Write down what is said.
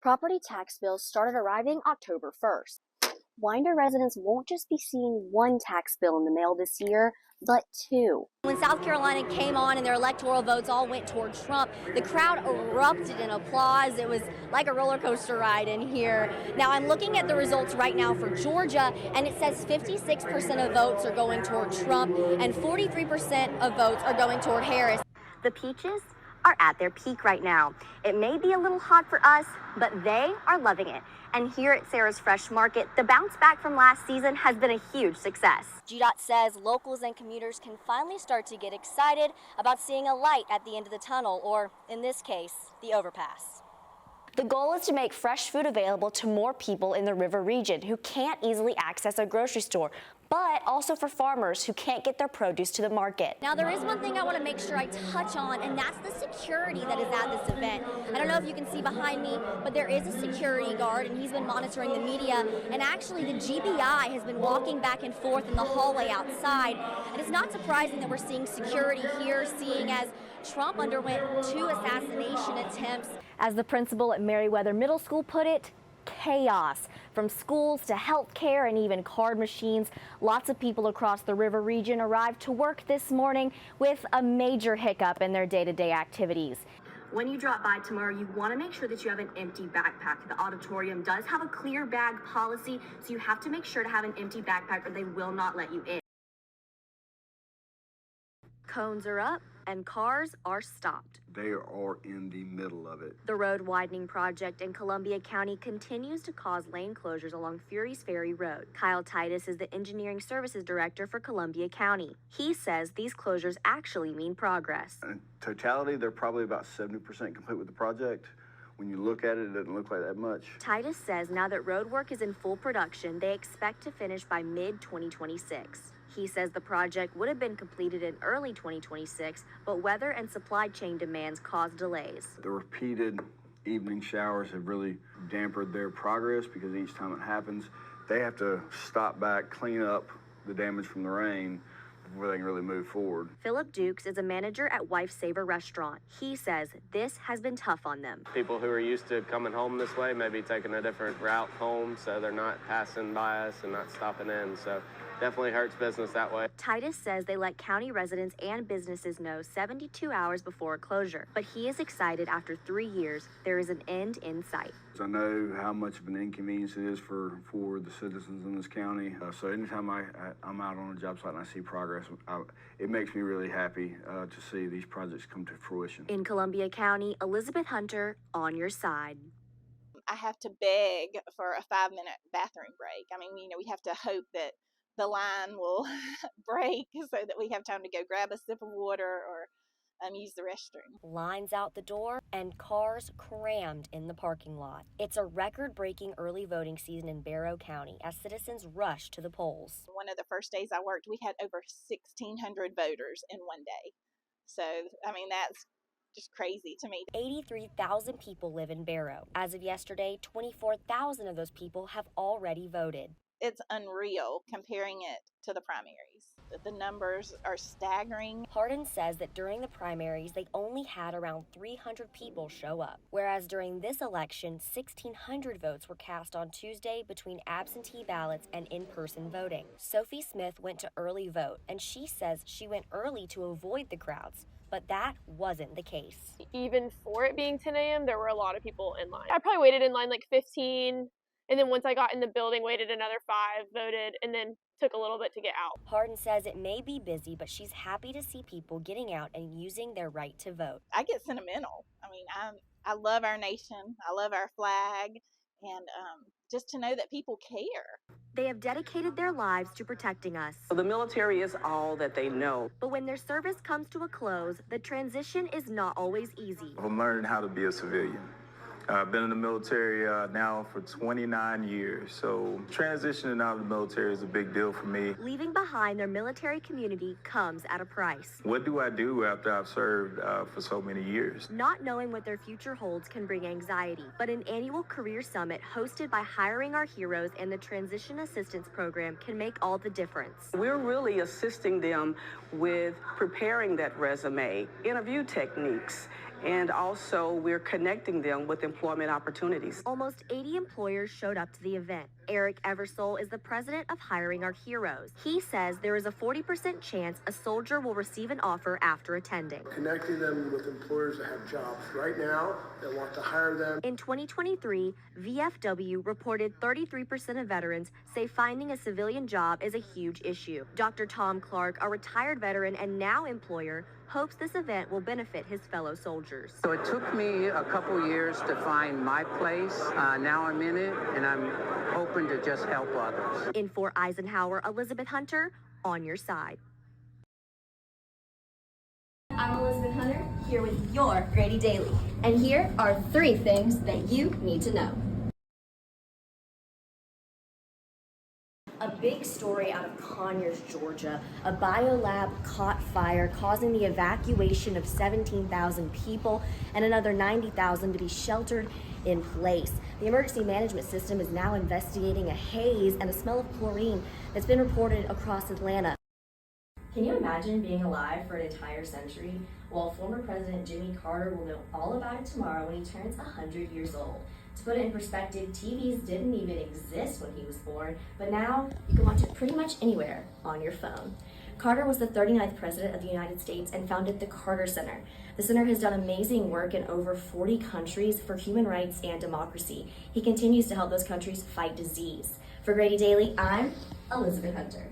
Property tax bills started arriving October 1st. Winder residents won't just be seeing one tax bill in the mail this year, but two. When South Carolina came on and their electoral votes all went toward Trump, the crowd erupted in applause. It was like a roller coaster ride in here. Now I'm looking at the results right now for Georgia, and it says 56% of votes are going toward Trump and 43% of votes are going toward Harris. The peaches are at their peak right now. It may be a little hot for us, but they are loving it. And here at Sarah's Fresh Market, the bounce back from last season has been a huge success. GDOT says locals and commuters can finally start to get excited about seeing a light at the end of the tunnel, or in this case, the overpass. The goal is to make fresh food available to more people in the river region who can't easily access a grocery store, but also for farmers who can't get their produce to the market. Now, there is one thing I want to make sure I touch on, and that's the security that is at this event. I don't know if you can see behind me, but there is a security guard, and he's been monitoring the media. And actually, the GBI has been walking back and forth in the hallway outside. And it's not surprising that we're seeing security here, seeing as Trump underwent 2 assassination attempts. As the principal at Meriwether Middle School put it, chaos. From schools to healthcare and even card machines, lots of people across the river region arrived to work this morning with a major hiccup in their day-to-day activities. When you drop by tomorrow, you want to make sure that you have an empty backpack. The auditorium does have a clear bag policy, so you have to make sure to have an empty backpack or they will not let you in. Cones are up and cars are stopped. They are in the middle of it. The road widening project in Columbia County continues to cause lane closures along Fury's Ferry Road. Kyle Titus is the Engineering Services Director for Columbia County. He says these closures actually mean progress. In totality, they're probably about 70% complete with the project. When you look at it, it doesn't look like that much. Titus says now that road work is in full production, they expect to finish by mid-2026. He says the project would have been completed in early 2026, but weather and supply chain demands caused delays. The repeated evening showers have really dampened their progress because each time it happens, they have to stop back, clean up the damage from the rain before they can really move forward. Philip Dukes is a manager at Wife Saver Restaurant. He says this has been tough on them. People who are used to coming home this way may be taking a different route home, so they're not passing by us and not stopping in. So definitely hurts business that way. Titus says they let county residents and businesses know 72 hours before a closure, but he is excited after 3 years there is an end in sight. I know how much of an inconvenience it is for the citizens in this county. So anytime I'm out on a job site and I see progress, it makes me really happy to see these projects come to fruition. In Columbia County, Elizabeth Hunter, on your side. I have to beg for a 5-minute bathroom break. I mean, we have to hope that the line will break so that we have time to go grab a sip of water or use the restroom. Lines out the door and cars crammed in the parking lot. It's a record-breaking early voting season in Barrow County as citizens rush to the polls. One of the first days I worked, we had over 1,600 voters in one day. So, I mean, that's just crazy to me. 83,000 people live in Barrow. As of yesterday, 24,000 of those people have already voted. It's unreal comparing it to the primaries. The numbers are staggering. Hardin says that during the primaries, they only had around 300 people show up, whereas during this election, 1,600 votes were cast on Tuesday between absentee ballots and in-person voting. Sophie Smith went to early vote, and she says she went early to avoid the crowds, but that wasn't the case. Even for it being 10 a.m., there were a lot of people in line. I probably waited in line like 15, and then once I got in the building, waited another 5, voted, and then took a little bit to get out. Hardin says it may be busy, but she's happy to see people getting out and using their right to vote. I get sentimental. I mean, I love our nation. I love our flag. And just to know that people care. They have dedicated their lives to protecting us. The military is all that they know. But when their service comes to a close, the transition is not always easy. I'm learning how to be a civilian. I've been in the military now for 29 years, so transitioning out of the military is a big deal for me. Leaving behind their military community comes at a price. What do I do after I've served for so many years? Not knowing what their future holds can bring anxiety, but an annual career summit hosted by Hiring Our Heroes and the Transition Assistance Program can make all the difference. We're really assisting them with preparing that resume, interview techniques, And also, we're connecting them with employment opportunities. Almost 80 employers showed up to the event. Eric Eversole is the president of Hiring Our Heroes. He says there is a 40% chance a soldier will receive an offer after attending. Connecting them with employers that have jobs right now that want to hire them. In 2023, VFW reported 33% of veterans say finding a civilian job is a huge issue. Dr. Tom Clark, a retired veteran and now employer, hopes this event will benefit his fellow soldiers. So it took me a couple years to find my place. Now I'm in it, and I'm hoping to just help others. In Fort Eisenhower, Elizabeth Hunter, on your side. I'm Elizabeth Hunter, here with your Grady Daily. And here are 3 things that you need to know. A big story out of Conyers, Georgia. A biolab caught fire, causing the evacuation of 17,000 people and another 90,000 to be sheltered in place. The emergency management system is now investigating a haze and a smell of chlorine that's been reported across Atlanta. Can you imagine being alive for an entire century? Well, former President Jimmy Carter will know all about it tomorrow when he turns 100 years old. To put it in perspective, TVs didn't even exist when he was born, but now you can watch it pretty much anywhere on your phone. Carter was the 39th President of the United States and founded the Carter Center. The center has done amazing work in over 40 countries for human rights and democracy. He continues to help those countries fight disease. For Grady Daily, I'm Elizabeth Hunter.